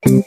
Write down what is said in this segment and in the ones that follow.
Assalamualaikum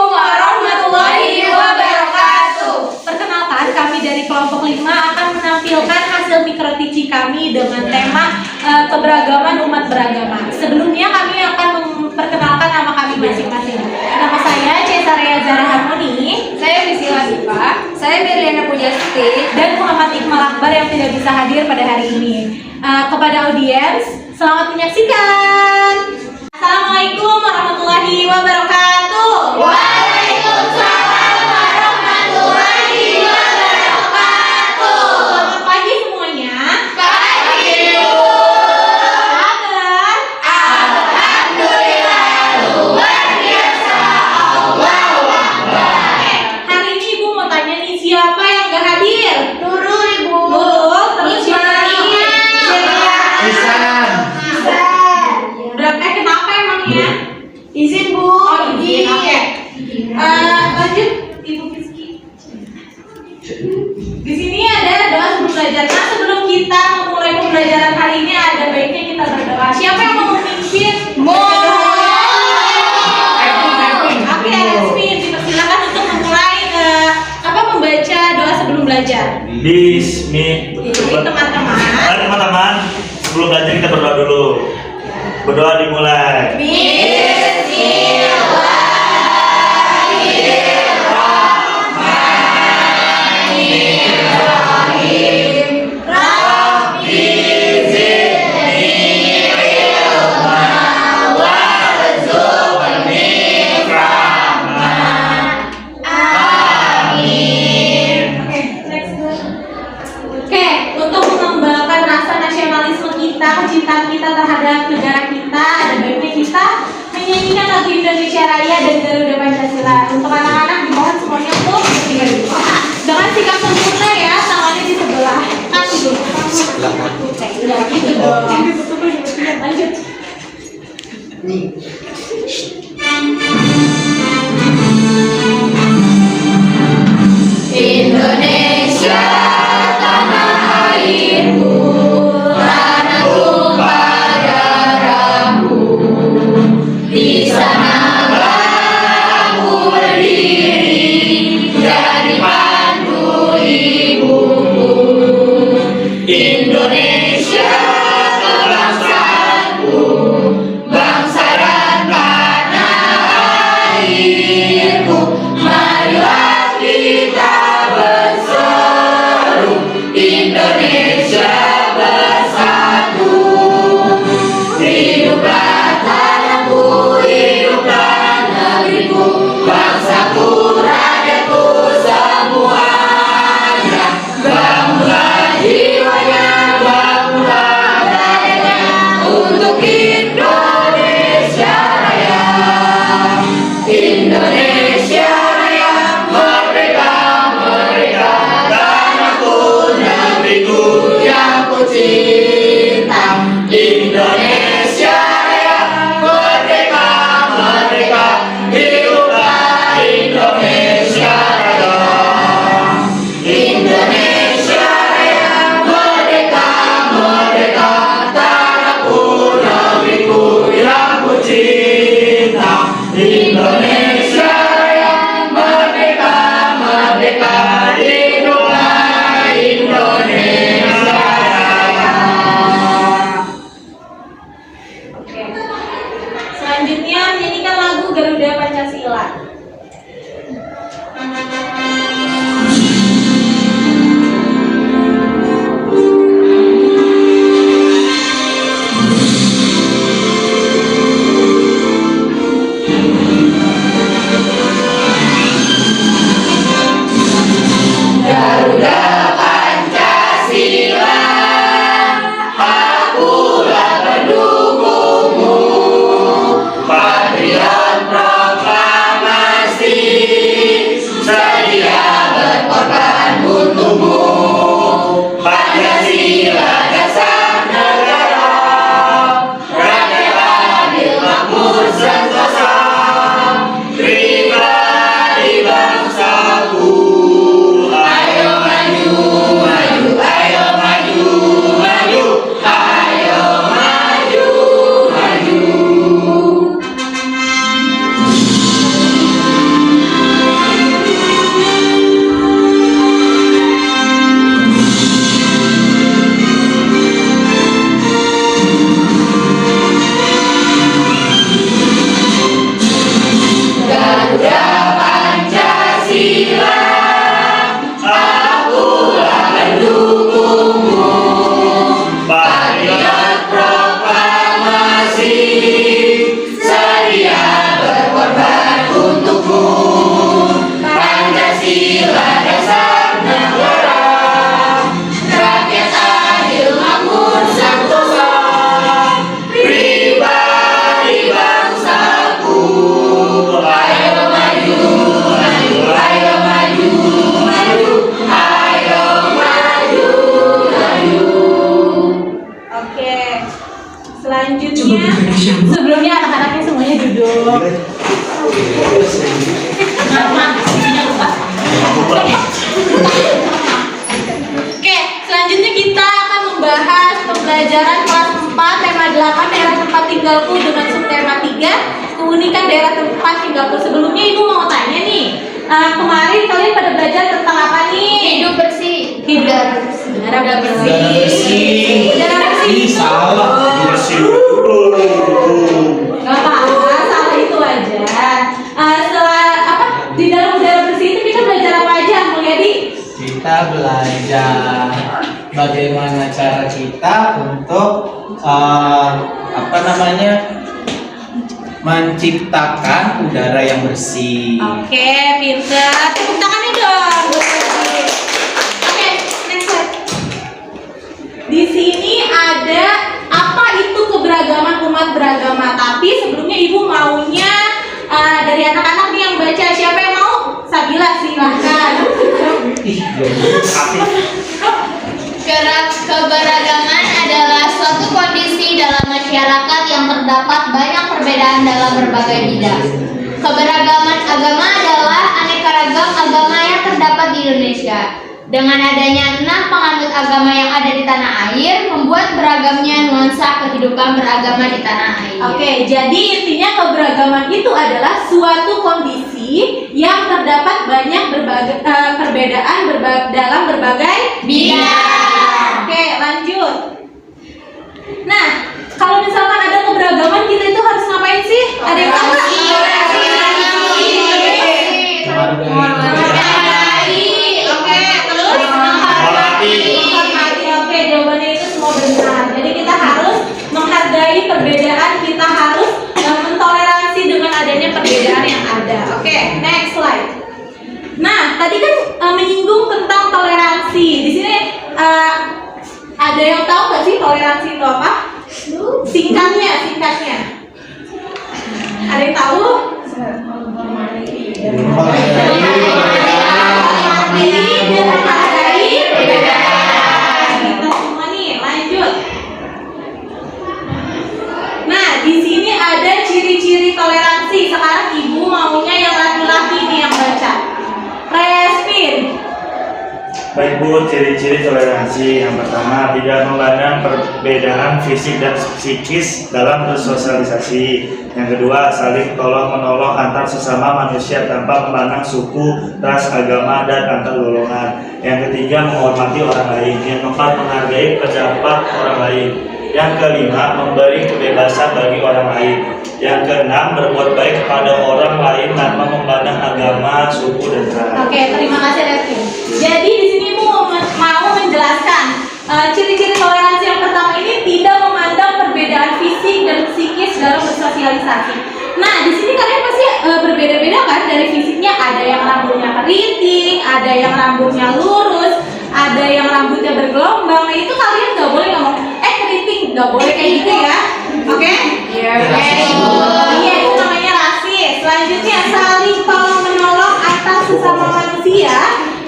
warahmatullahi wabarakatuh. Perkenalkan, kami dari kelompok 5 akan menampilkan hasil mikrotici kami dengan tema keberagaman umat beragama. Sebelumnya kami akan memperkenalkan nama kami masing-masing. Nama saya Cesaria Zara Harmoni, Saya Priscilla Siva, saya Meriana Pujastuti, dan Muhammad Iqmal Akbar yang tidak bisa hadir pada hari ini. Kepada audiens, selamat menyaksikan. Assalamualaikum warahmatullahi wabarakatuh. Waalaikumsalam warahmatullahi wabarakatuh. Selamat pagi semuanya. Pagi. Kabar? Alhamdulillah luar biasa. Allahu Akbar. Hari ini Ibu mau tanya nih, siapa yang gak hadir? Nurul Ibu. Nurul, terus siapa lagi? Isan. Kenapa emangnya? Izin Bu. Oh, izin. Oke. Lanjut, Ibu Rizky. Di sini ada doa sebelum belajar. Nah, sebelum kita memulai pembelajaran hari ini, ada baiknya kita berdoa. Siapa yang mau memimpin? Oke, Asmin, dipersilakan untuk memulai membaca doa sebelum belajar. Teman-teman. Mari teman-teman, sebelum belajar kita berdoa dulu. Berdoa dimulai. Oke, untuk mengembangkan rasa nasionalisme kita, kecintaan kita terhadap negara kita, ada baiknya kita menyanyikan lagu Indonesia Raya dan Garuda Pancasila. Untuk anak-anak dimohon semuanya untuk dengan sikap sempurna ya, tangannya di sebelah kan dulu. Udah gitu dong. Lanjut. Indonesia tanah airku, tanah tumpah darahku. Di sanalah aku berdiri, jadi pandu ibuku. Indonesia kebangsaanku, bangsa dan tanah airku. Marilah kita berseru, Indonesia bersatu. Hiduplah tanahku, hiduplah negeriku, bangsaku, rakyatku semuanya. Bangunlah jiwanya, ketiga, keunikan daerah tempat Singapura. Sebelumnya Ibu mau tanya nih, kemarin kalian pada belajar tentang apa nih? Hidup bersih. Udara bersih. Udara bersih. Ih, salah. Bersih. Gak apa-apa, salah itu aja. Setelah apa? Di dalam udara bersih itu kita belajar apa aja, Mulyadi? Kita belajar bagaimana cara kita untuk menciptakan udara yang bersih. Oke, pinter. Tepuk tangannya dong. Oke, next slide. Di sini ada apa itu keberagaman umat beragama. Tapi sebelumnya Ibu maunya dari anak-anak nih yang baca. Siapa yang mau? Sabila, silahkan. Keberagaman adalah suatu kondisi dalam masyarakat yang terdapat banyak perbedaan dalam berbagai bidang. Keberagaman agama adalah aneka ragam agama yang terdapat di Indonesia. Dengan adanya 6 penganut agama yang ada di tanah air, membuat beragamnya nuansa kehidupan beragama di tanah air. Oke, jadi intinya keberagaman itu adalah suatu kondisi yang terdapat banyak berbagai perbedaan dalam berbagai Bidang. Oke, lanjut. Nah, kalau misalkan ada keberagaman, kita itu harus ngapain sih? Ada yang tahu nggak? Menghargai. Oke, terus Menghormati. menghormati. Oke, jawabannya itu semua benar. Jadi kita harus menghargai perbedaan, kita harus mentoleransi dengan adanya perbedaan yang ada. Oke, next slide. Nah, tadi kan menyinggung tentang toleransi. Di sini ada yang tahu nggak sih toleransi itu apa? Singkatnya. Ada yang tahu? Menghargai perbedaan. Kita semua nih, lanjut. Nah, di sini ada ciri-ciri toleransi. Sekarang Ibu maunya yang laki-laki nih yang baca. Respin. Baik Bu, ciri-ciri toleransi. Yang pertama, tidak memandang perbedaan fisik dan psikis dalam bersosialisasi. Yang kedua, saling tolong-menolong antar sesama manusia tanpa memandang suku, ras, agama, dan antar golongan. Yang ketiga, menghormati orang lain. Yang keempat, menghargai pendapat orang lain. Yang kelima, memberi kebebasan bagi orang lain. Yang keenam, berbuat baik kepada orang lain tanpa memandang agama, suku, dan ras. Oke, terima kasih Respin. Jadi di sini mau menjelaskan ciri-ciri toleransi yang pertama ini tidak memandang perbedaan fisik dan psikis dalam bersosialisasi. Nah, di sini kalian pasti berbeda-beda kan dari fisiknya. Ada yang rambutnya keriting, ada yang rambutnya lurus, ada yang rambutnya bergelombang. Nah, itu kalian nggak boleh ngomong keriting, nggak boleh kayak gitu ya. Oke? Iya, itu namanya rasis. Selanjutnya, saling tolong menolong antar sesama manusia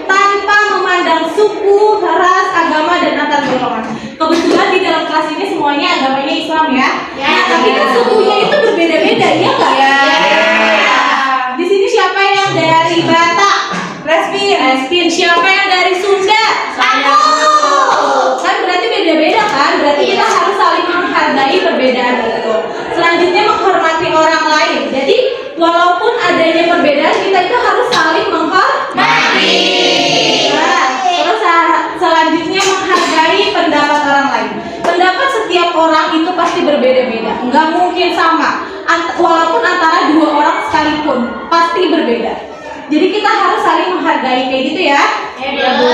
tanpa memandang suku, ras, agama, dan antar golongan. Kebetulan di dalam kelas ini semuanya agamanya Islam ya. Nah, tapi kan sukunya itu berbeda-beda, iya nggak? Di sini siapa yang dari Batak? Respin. Siapa yang dari Sunda? Aku. Kan berarti beda-beda kan? Berarti kita harus saling menghargai perbedaan itu. Selanjutnya, menghormati orang lain. Jadi walaupun adanya perbedaan, kita itu harus saling menghormati. Terus selanjutnya, menghargai pendapat orang lain. Pendapat setiap orang itu pasti berbeda-beda, nggak mungkin sama. Walaupun antara dua orang sekalipun pasti berbeda. Jadi kita harus saling menghargai kayak gitu ya. Ya Bu.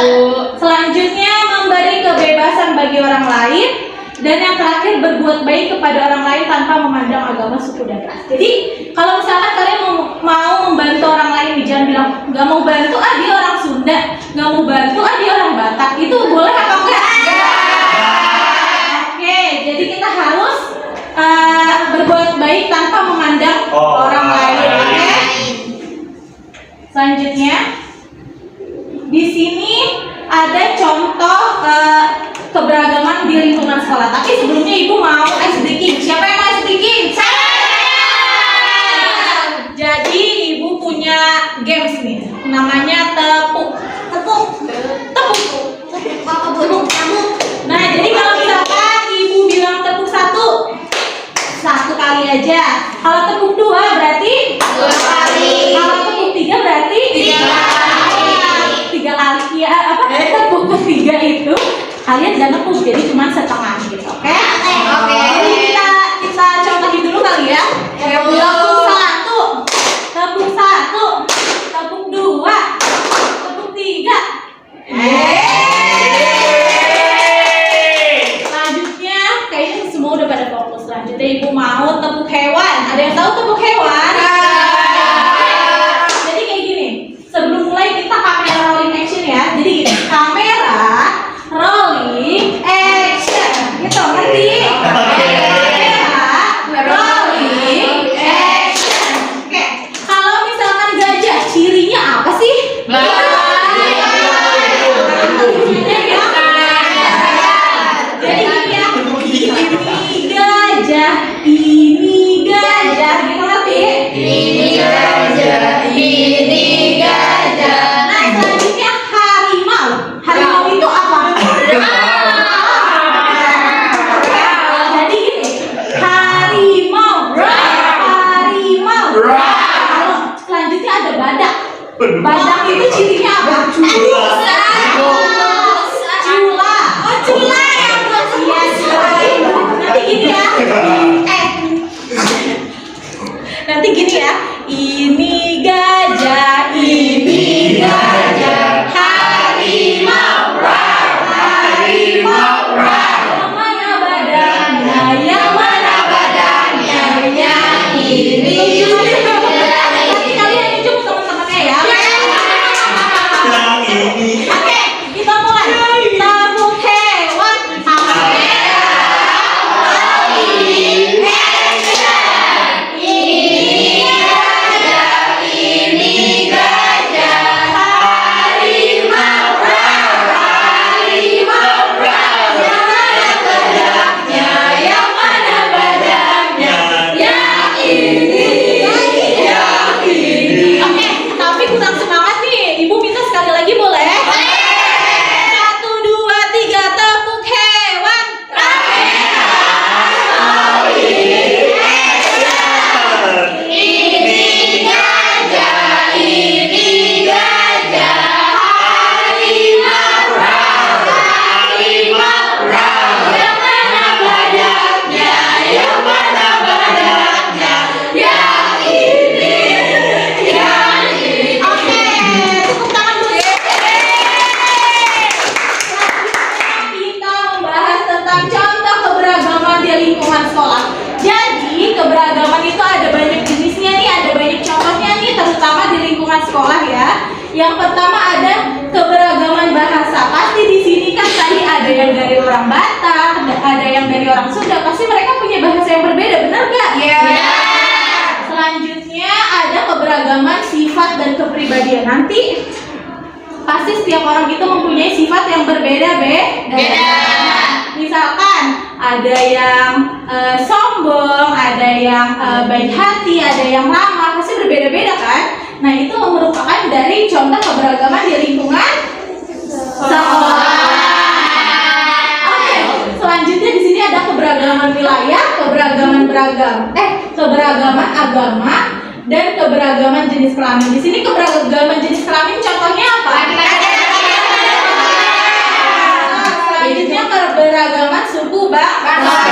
Selanjutnya, memberi kebebasan bagi orang lain. Dan yang terakhir, berbuat baik kepada orang lain tanpa memandang agama, suku, dan ras. Jadi kalau misalkan kalian mau membantu orang lain, jangan bilang nggak mau bantu, dia orang Sunda, nggak mau bantu, dia orang Batak. Itu boleh apa enggak? Oke, jadi kita harus berbuat baik tanpa memandang orang lain. Oke? Selanjutnya, di sini ada contoh keberagaman di lingkungan sekolah. Tapi sebelumnya Ibu mau SD King. Siapa yang mau SD King? Jadi Ibu punya games nih, namanya tepuk. Nah, jadi kalau misalkan Ibu bilang tepuk satu kali aja. Kalau tepuk kalian gak nepuk, jadi cuma setengah gitu, oke? Oke. Jadi kita contohin dulu kali ya. Tepung satu, tepung satu, tepung dua, tepung tiga. Selanjutnya, kayaknya semua udah pada fokus. Selanjutnya ibu mau tepuk hewan. Ada yang tahu tepuk hewan? Jadi kayak gini. Sebelum mulai kita kamera rolling action ya. Jadi gini, kamera rolling action. Gitu, ngerti? Kamera rolling action. Oke, kalau misalkan gajah, cirinya apa sih? Jadi gini ya, ini gajah, gitu ngerti? Ini gajah, ini gajah. Nah, selanjutnya harimau. Harimau itu apa? Jadi gini, harimau. Harimau. Selanjutnya ada badak. Badak itu cirinya apa? Cula. Cula yang buat nanti gini ya. Nanti gini ya. Ini gajah, ini gajah. Harimau. Harimau. Yang mana badannya? Yang mana badannya? Yang ini. Nanti kalian hitung teman-temannya ya. Yang ini. Oke, kita mulai. Tepuk hewan. Oke, tapi kurang semangat nih. Ibu minta sekali lagi boleh? 1, 2, 3, tepuk hewan. Ini gajah, ini gajah. Harimau. Yang mana badannya? Yang mana badannya? Yang ini. Yang ini. Oke, tepuk tangan dulu ya. Selanjutnya kita membahas tentang contoh keberagaman di lingkungan sekolah. Jadi keberagaman itu ada banyak jenisnya nih, ada banyak contohnya nih, terutama di lingkungan sekolah ya. Yang pertama ada keberagaman bahasa. Pasti di sini kan tadi ada yang dari orang Batak, ada yang dari orang Sunda. Pasti mereka punya bahasa yang berbeda, benar nggak? Iya. Selanjutnya ada keberagaman sifat dan kepribadian. Nanti pasti setiap orang itu mempunyai sifat yang berbeda-beda. Misalkan ada yang sombong, ada yang baik hati, ada yang ramah, pasti berbeda-beda kan? Nah, itu merupakan dari contoh keberagaman di lingkungan sekolah. Oke, selanjutnya di sini ada keberagaman wilayah, keberagaman agama, dan keberagaman jenis kelamin. Di sini keberagaman jenis kelamin contohnya apa? Selanjutnya keberagaman suku bangsa.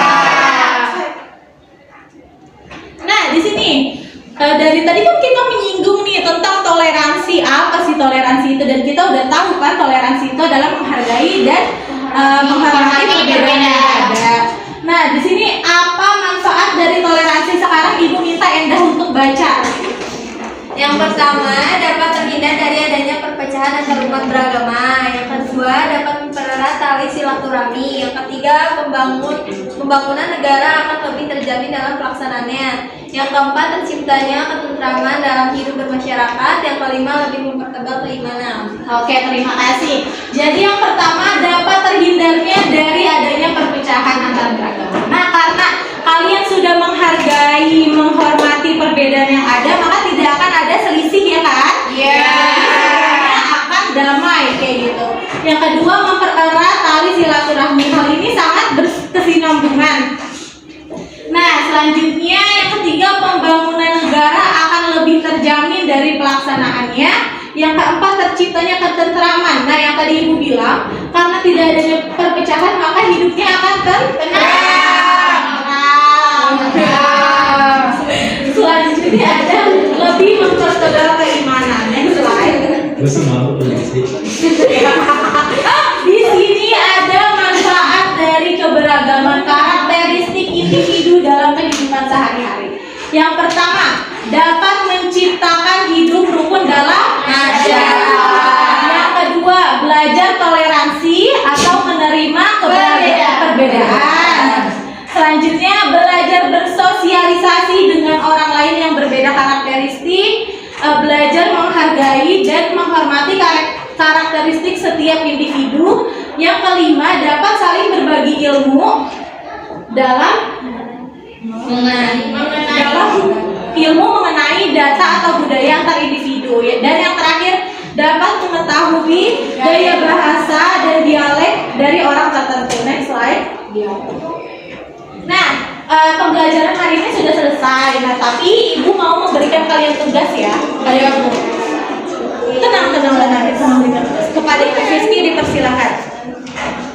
Nah, di sini dari tadi kan kita menyinggung nih tentang toleransi. Apa sih toleransi itu? Dan kita udah tahu kan toleransi itu adalah menghargai dan menghormati perbedaan yang ada. Nah, di sini apa manfaat dari toleransi? Sekarang Ibu minta Endah untuk baca. Yang pertama, dapat terhindar dari adanya perpecahan antar umat beragama. Yang kedua, dapat mempererat tali silaturahmi. Yang ketiga, pembangunan negara akan lebih terjamin dalam pelaksanaannya. Yang keempat, terciptanya ketentraman dalam hidup bermasyarakat. Yang kelima, lebih mempertebal keimanan. Oke, terima kasih. Jadi yang pertama dapat terhindarnya dari adanya perpecahan antar beragama. Nah, karena kalian sudah menghargai, menghormati perbedaan yang ada, maka tidak akan ada selisih ya kan? Iya. Semuanya akan damai kayak gitu. Yang kedua, mempererat tali silaturahmi. Hal ini sangat berkesinambungan. Nah, selanjutnya yang ketiga, pembangunan negara akan lebih terjamin dari pelaksanaannya. Yang keempat, terciptanya ketentraman. Nah, yang tadi Ibu bilang, karena tidak adanya perpecahan Selanjutnya ada lebih mempertegas keimanan. Next slide. Di sini ada manfaat dari keberagaman karakteristik individu dalam kehidupan sehari-hari. Yang pertama, dapat menciptakan hidup rukun dalam masyarakat. Yang kedua, belajar toleransi atau menerima perbedaan. Selanjutnya, belajar bersosialisasi dengan orang lain yang berbeda karakteristik, belajar menghargai dan menghormati karakteristik setiap individu. Yang kelima, dapat saling berbagi ilmu dalam ilmu mengenai data atau budaya antar individu. Dan yang terakhir, dapat mengetahui gaya bahasa dan dialek dari orang tertentu. Next slide. Nah, pembelajaran hari ini sudah selesai. Nah, tapi ibu mau memberikan kalian tugas ya. Kalian tenang. Kepada Ibu Rizky dipersilakan.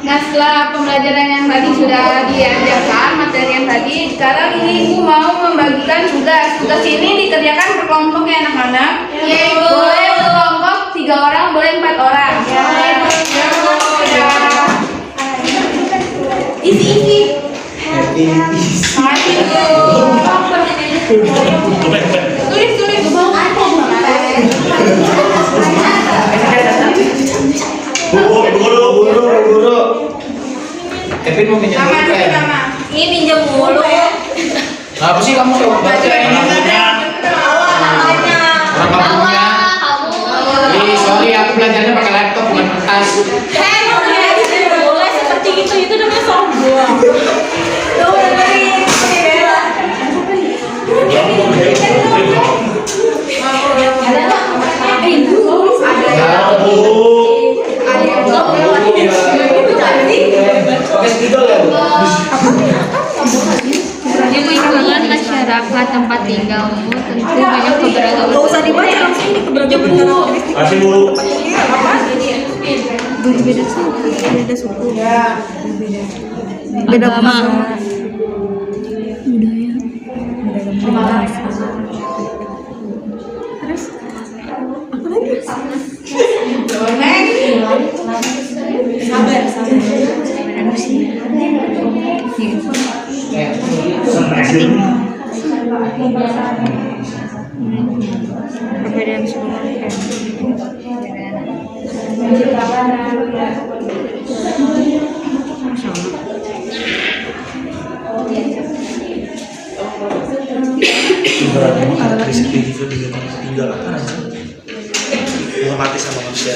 Nah, setelah pembelajaran yang tadi sudah diajarkan materi yang tadi, sekarang ini Ibu mau membagikan tugas. Tugas ini dikerjakan per kelompok ya anak-anak. Boleh berkelompok 3 orang, boleh 4 orang. Isi. Tulis. Guru. Kevin mau pinjam buku ya? Ini pinjam mulu. Apa sih kamu coba baca ini? Orang punya. Sorry, aku belajarnya pakai laptop bukan kertas. Boleh seperti itu namanya sombong. Lingkungan masyarakat tempat tinggalmu tentu banyak keberagaman. Gak usah dibaca langsung ini keberagaman karakteristik. Kasih Bu. Beda suku. Beda agama. Perbedaan semua. Menghormati sama manusia.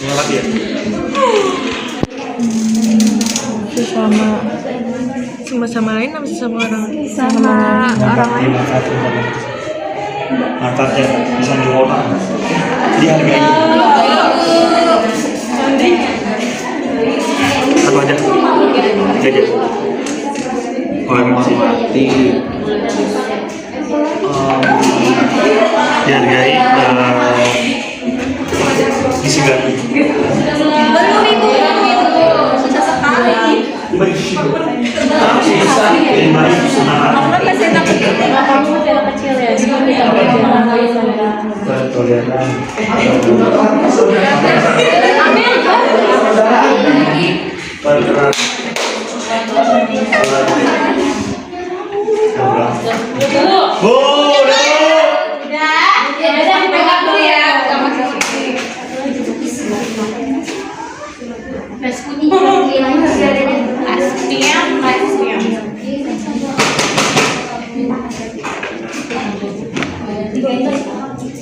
Menghormati ya. Sama lain apa sama orang? Sama orang lain. Manfaatnya bisa diorang. Dihargai. Apa aja? Jajan. Menghormati. Dihargai. Disegani. Belum ibu. Susah sekali. Dipegang dulu ya sama sisi.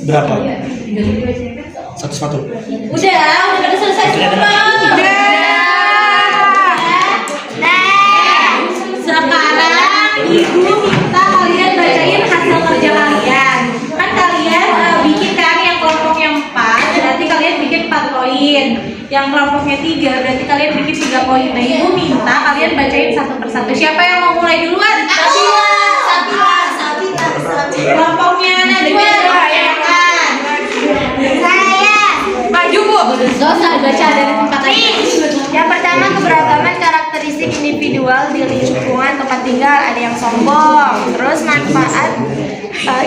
Berapa? Satu sepatu. Udah pada selesai semua. Sekarang ibu minta kalian bacain hasil kerja kalian. Kan kalian bikin kan yang kelompoknya 4, berarti kalian bikin 4 poin. Yang kelompoknya 3, berarti kalian bikin 3 poin. Nah, ibu minta kalian bacain satu persatu. Siapa yang mau mulai duluan? Sabila. Kelompoknya Najwa ya kan? Saya. Maju Bu. Gak usah baca dari tempat aja. tinggal, ada yang sombong. Terus manfaat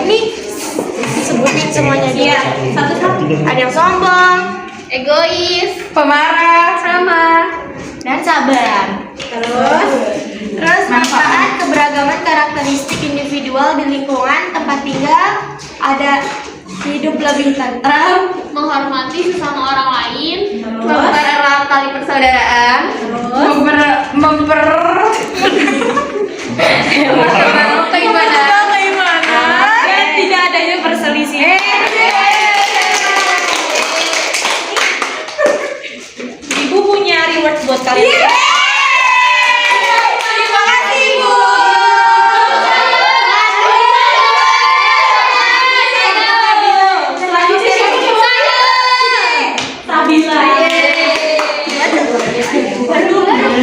ini sebutin semuanya dia. Satu-satu. Ada yang sombong, Egois, pemarah, sama, dan sabar. Terus manfaat keberagaman karakteristik individual di lingkungan tempat tinggal, ada hidup lebih tentram, menghormati sesama orang lain, mempererat tali persaudaraan, dan tidak adanya perselisihan. Ibu punya reward buat kalian. Terima kasih, Ibu. Selanjutnya siapa? Sabila.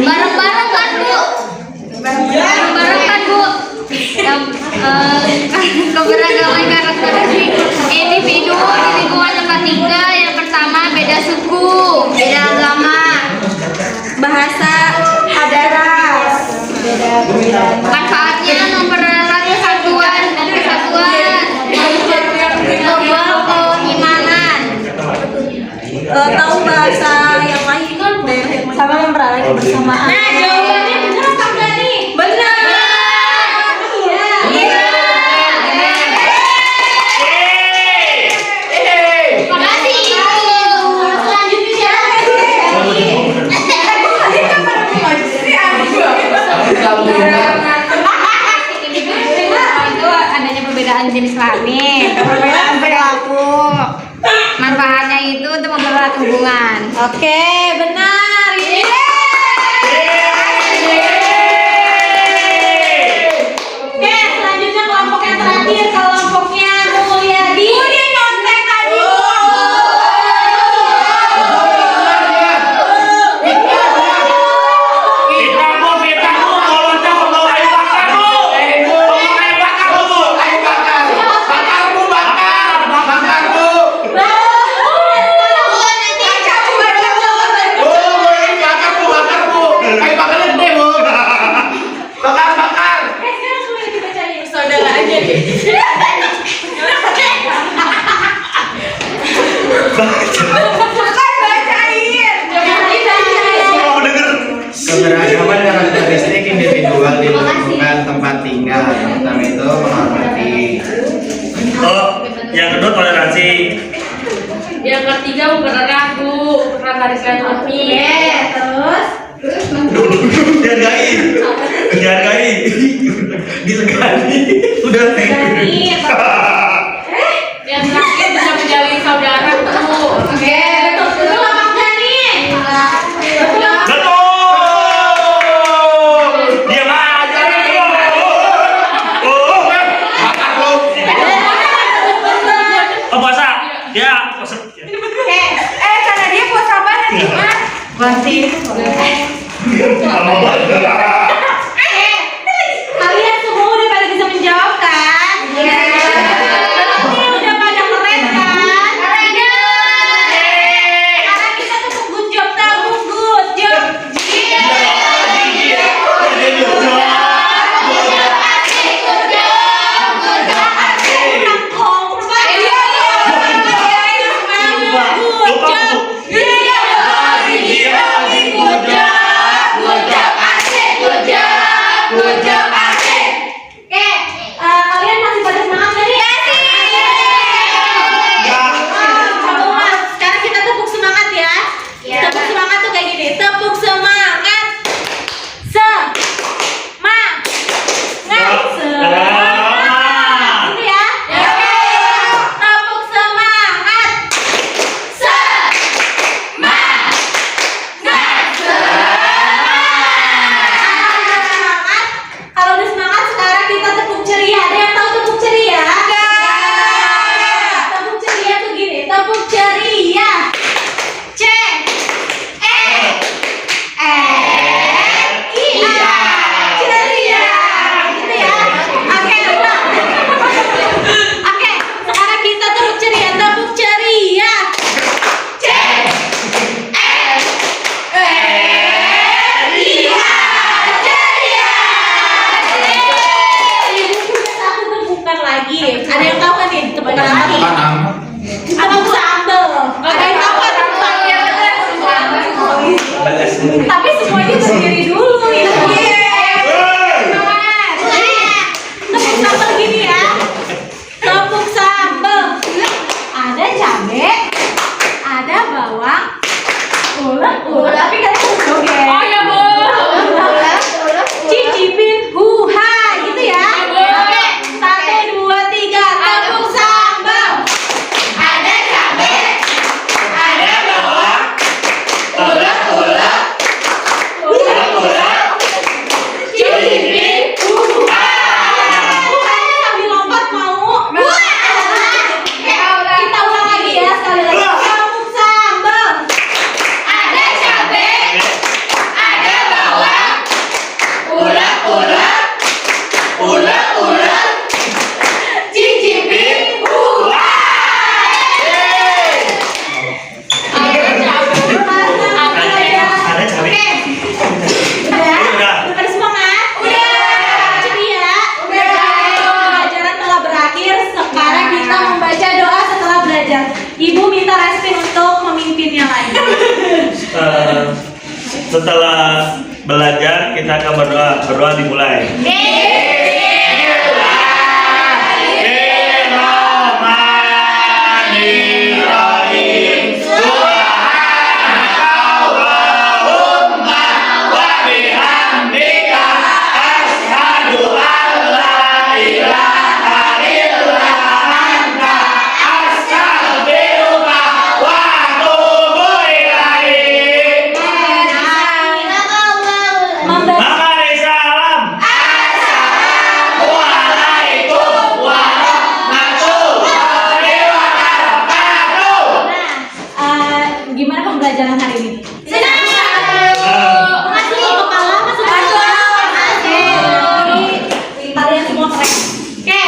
bareng-bareng kan Bu? Bareng-bareng kan Bu? Yang keberagaman karakteristik individu di lingkungan tempat tinggal. Yang pertama, beda suku, beda agama, Bahasa, ada ras. manfaatnya mempererat persatuan dan kesatuan, membawa keimanan, Tahu bahasa yang lain sama mempererat kebersamaan. Nah, jawabannya benar apa enggak nih? Benar. Makasih Ibu. Selanjutnya siapa? itu adanya perbedaan jenis kelamin, perbedaan perilaku. Manfaatnya itu untuk mempererat hubungan. Oke, benar. Ini. Oke, selanjutnya kelompok yang terakhir, kelompoknya Mulyadi. Dia nyontek tadi. Sekarang semuanya dibacain. Saudara aja deh. Keberagaman karakteristik individual di lingkungan tempat tinggal. Yang pertama itu menghormati. Oh, yang kedua toleransi. Yang ketiga mempererat Bu, mempererat silaturahmi. Terus Dihargai. Disegani. Udah. Yang terakhir bisa menjalin saudara Bu. Oke, betul apa enggak nih? Betul. Diam aja. Oh. Oh, puasa. Ya, puasa. Karena dia puasa apa nanti, Mas? Kalian semua udah pada bisa menjawab kan? Iya. Udah pada keren kan? Sekarang kita tutup good job tahu good job. Good job. Tapi semuanya berdiri dulu ya. Tepuk sambal gini ya. Tepuk sambal. Ada cabe, ada bawang, ulek. Tapi kan joget. Oh ya Bu. Cicipin huha gitu ya. Oke, 1, 2, 3, tepuk sambal. Ada cabe, ada bawang, ulek. Cicipin. Huhanya sambil lompat mau. Kita ulang lagi ya sekali lagi. Tepuk sambal. Ada cabe, ada bawang, ulek. Cicipin. Ada cabai. Udah semangat? Jadi ya. Pelajaran telah berakhir. Sekarang kita membaca doa setelah belajar. Ibu minta Restin untuk memimpinnya lagi. Setelah belajar kita akan berdoa. Berdoa dimulai. Mari salam. Gimana pembelajaran hari ini? Senang. Masuk kepala, masuk kepala. Kalian semua keren. Oke,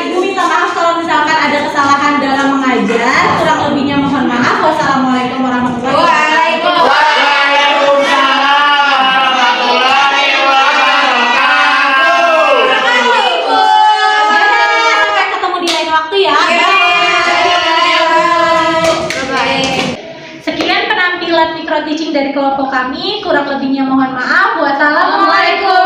Ibu minta maaf kalau misalkan ada kesalahan dalam mengajar. Kurang lebihnya mohon maaf. Wassalamualaikum warahmatullahi wabarakatuh. Sampai ketemu di lain waktu ya. Sekian penampilan micro teaching dari kelompok kami. Kurang lebihnya mohon maaf. Wassalamualaikum